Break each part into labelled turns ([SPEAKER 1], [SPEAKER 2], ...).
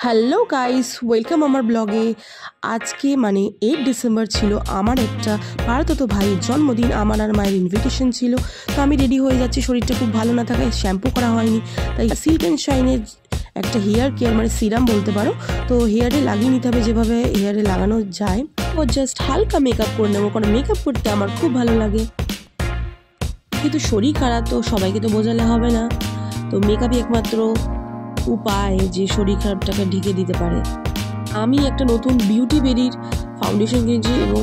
[SPEAKER 1] Hello guys, welcome আমার ব্লগে। আজকে মানে 8 ডিসেম্বর ছিল আমার একটা পাড়াতো ভাইয়ের জন্মদিন। আমার আর মায়ের ইনভিটেশন ছিল, তো আমি রেডি হয়ে যাচ্ছি। শরীরটা খুব ভালো না থাকায় শ্যাম্পু করা হয়নি, তাই সিল্ক অ্যান্ড শাইনের একটা হেয়ার কেয়ার মানে সিরাম বলতে পারো, তো হেয়ারে লাগিয়ে নিতে হবে যেভাবে হেয়ারে লাগানো যায়। ও জাস্ট হালকা মেকআপ করে নেবো, কারণ মেকআপ করতে আমার খুব ভালো লাগে। কিন্তু শরীর খারাপ, তো সবাইকে তো বোঝালে হবে না, তো মেকআপই একমাত্র উপায় যে শরীর খারাপটাকে ঢেকে দিতে পারে। আমি একটা নতুন বিউটি বেরির ফাউন্ডেশন কিনেছি এবং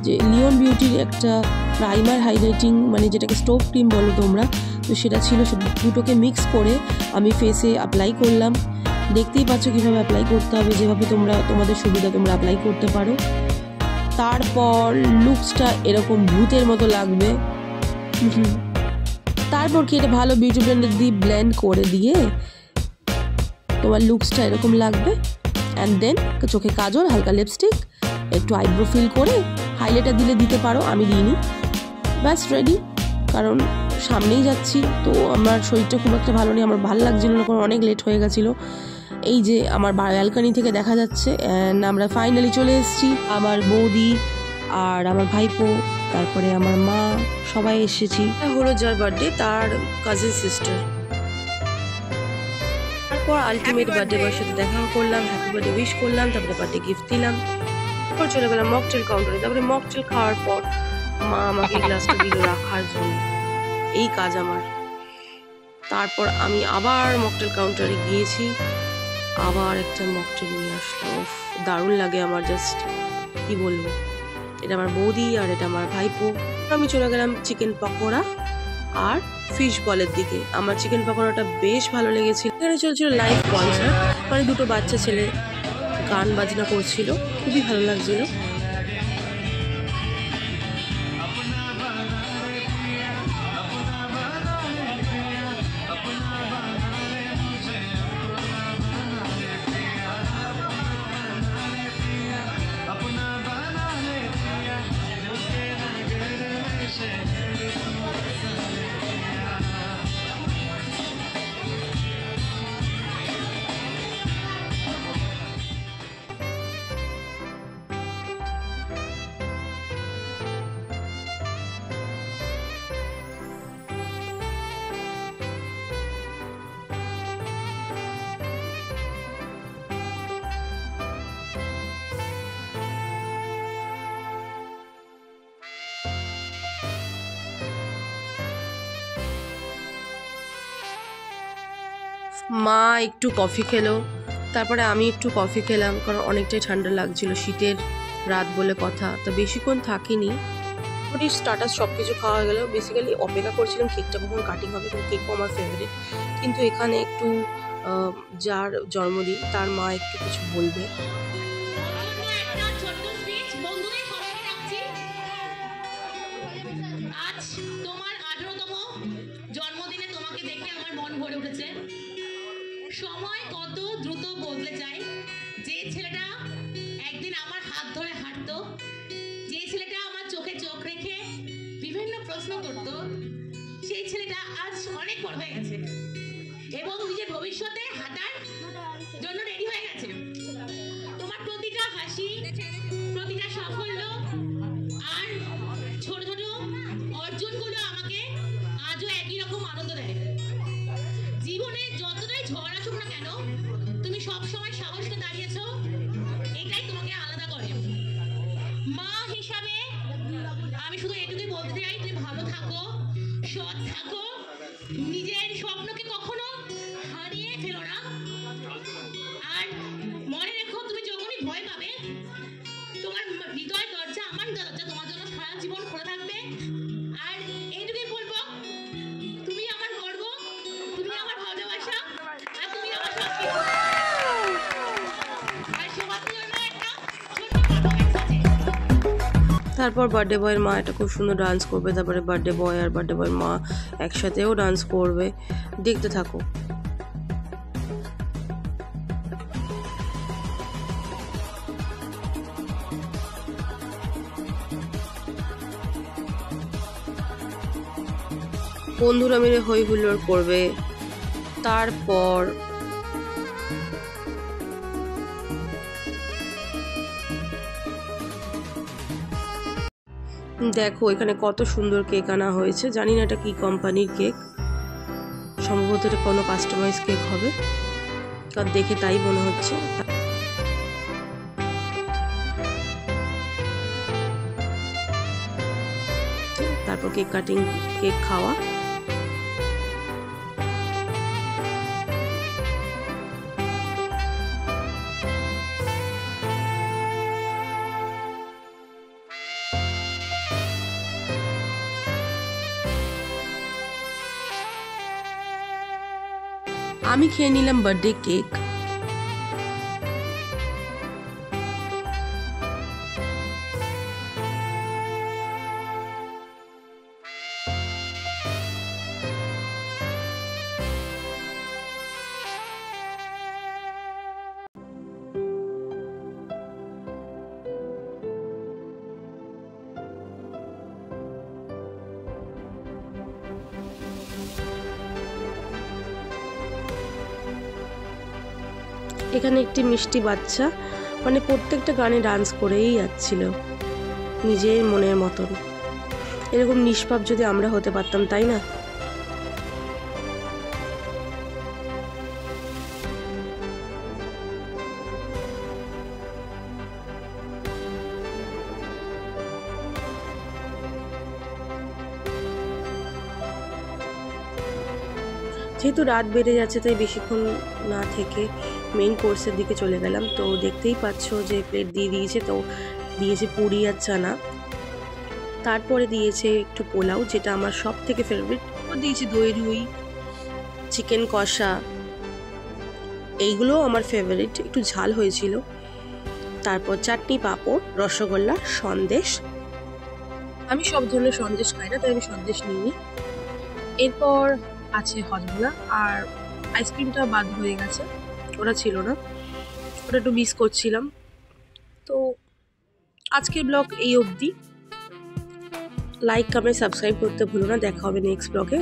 [SPEAKER 1] যে লিওন বিউটির একটা প্রাইমার হাইলাইটিং মানে যেটাকে স্টোভ ক্রিম বলো তোমরা, তো সেটা ছিল। দুটোকে মিক্স করে আমি ফেসে অ্যাপ্লাই করলাম। দেখতেই পাচ্ছ কীভাবে অ্যাপ্লাই করতে হবে, যেভাবে তোমাদের সুবিধা তোমরা অ্যাপ্লাই করতে পারো। তারপর লুকসটা এরকম ভূতের মতো লাগবে। তারপর কি এটা ভালো বিউটি ব্লেন্ডার দিয়ে ব্লেন্ড করে দিয়ে তোমার লুকসটা এরকম লাগবে। অ্যান্ড দেন চোখে কাজল, হালকা লিপস্টিক, একটু আইব্রো ফিল করে হাইলাইটার দিতে পারো, আমি দিইনি। ব্যাস রেডি, কারণ সামনেই যাচ্ছি। তো আমার শরীরটা খুব একটা ভালো নেই, আমার ভালো লাগছিল না, কারণ অনেক লেট হয়ে গেছিলো। এই যে আমার ব্যালকনি থেকে দেখা যাচ্ছে, অ্যান্ড আমরা ফাইনালি চলে এসেছি। আমার বৌদি আর আমার ভাইপো, তারপরে আমার মা, সবাই এসেছি। হলো যার বার্থডে তার কাজিন সিস্টার। তারপর আলটিমেট বার্থডে বয়ের সাথে দেখা করলাম, হ্যাপি বার্থডে উইশ করলাম, তারপরে বার্থডে গিফট দিলাম। তারপর চলে গেলাম মকটেল কাউন্টারে। তারপরে মকটেল খাওয়ার পর মা আমাকে গ্লাসটা দিল রাখার জন্য, এই কাজ আমার। তারপর আমি আবার মকটেল কাউন্টারে গিয়েছি, আবার একটা মকটেল নিয়ে আসলাম। দারুণ লাগে আমার, জাস্ট কি বলবো। এটা আমার বৌদি আর এটা আমার ভাইপো। আমি চলে গেলাম চিকেন পকোড়া আর ফিশ বলের দিকে। আমার চিকেন পকোড়াটা বেশ ভালো লেগেছিল। এখানে চলছিল লাইভ কনসার্ট, মানে দুটো বাচ্চা ছেলে গান বাজনা করছিল, খুবই ভালো লাগছিল। মা একটু কফি খেলো, তারপরে আমি একটু কফি খেলাম, কারণ অনেকটাই ঠান্ডা লাগছিল, শীতের রাত বলে কথা। তো বেশিক্ষণ থাকিনি, মোটামুটি স্টার্টার সব কিছু খাওয়া গেল। বেসিক্যালি অপেক্ষা করছিলাম কেকটা কখন কাটিং হবে, কিন্তু কেকও আমার ফেভারিট। কিন্তু এখানে একটু যার জন্মদিন তার মা একটু কিছু বলবে।
[SPEAKER 2] সময় কত দ্রুত বদলে যায়। যে ছেলেটা একদিন আমার হাত ধরে হাঁটতো, যে ছেলেটা আমার চোখে চোখ রেখে বিভিন্ন প্রশ্ন করত, সেই ছেলেটা আজ অনেক বড় হয়ে গেছে এবং নিজের ভবিষ্যতে হাঁটার জন্য রেডি হয়ে গেছে। তোমার প্রতিটা হাসি, প্রতিটা সাফল্য আর ছোট ছোট অর্জনগুলো আমাকে আজও একই রকম আনন্দ দেয়। জীবনে যতটাই ঝড় আসুক না কেন, তুমি সবসময় সাহসকে দাঁড়িয়েছ, এটাই তোমাকে আলাদা করে। মা হিসাবে আমি শুধু এটুকুই বলতে চাই, তুমি ভালো থাকো, সৎ থাকো, নিজের স্বপ্নকে কখনো হারিয়ে ফেলো না। আর মনে রেখো, তুমি যখনই ভয় পাবে, তোমার হৃদয় দরজা, আমার দরজা তোমার জন্য সারা জীবন খোলা থাকবে। আর এইটুকুই বলবো, তুমি আমার গর্ব, তুমি আমার ভালোবাসা, আর তুমি আমার সবকিছু। আর সবার জন্য একটা ছোট্ট আছে।
[SPEAKER 1] তারপর বার্থডে বয়ের মা একটা খুব সুন্দর ডান্স করবে, তারপরে বার্থডে বয় আর বার্থডে বয়ের মা একসাথেও ডান্স করবে। দেখতে থাকো। বন্ধুরা মিলে হই হুল্লোড় করবে। তারপর দেখো এখানে কত সুন্দর কেক আনা হয়েছে, জানি না এটা কি কোম্পানির কেক, সম্ভবত এটা কোনো কাস্টমাইজ কেক হবে, কারণ দেখে তাই মনে হচ্ছে। তারপর কেক কাটিং, কেক খাওয়া। আমি খেয়ে নিলাম বার্থডে কেক। এখানে একটি মিষ্টি বাচ্চা মানে প্রত্যেকটা গানে ডান্স করেই যাচ্ছিল নিজের মনের মতন। এরকম নিষ্পাপ যদি আমরা হতে পারতাম, তাই না? যেহেতু রাত বেড়ে যাচ্ছে তাই বেশিক্ষণ না থেকে মেইন কোর্সের দিকে চলে গেলাম। তো দেখতেই পাচ্ছ যে প্লেট দিয়ে দিয়েছে, তো দিয়েছে পুরি আর চানা, তারপরে দিয়েছে একটু পোলাও যেটা আমার সব থেকে ফেভারিট, দিয়েছে দই রুই, চিকেন কষা, এইগুলো আমার ফেভারিট, একটু ঝাল হয়েছিল। তারপর চাটনি, পাঁপড়, রসগোল্লা, সন্দেশ। আমি সব ধরনের সন্দেশ খাই না, তাই আমি সন্দেশ নিইনি। এরপর আছে হজমোলা, আর আইসক্রিমটা বাদ হয়ে গেছে, ওটা ছিল না, ওটা একটু মিস করছিলাম। তো আজকের ব্লগ এই অবধি। লাইক, কমেন্ট, সাবস্ক্রাইব করতে ভুলো না। দেখা হবে নেক্সট ব্লগে।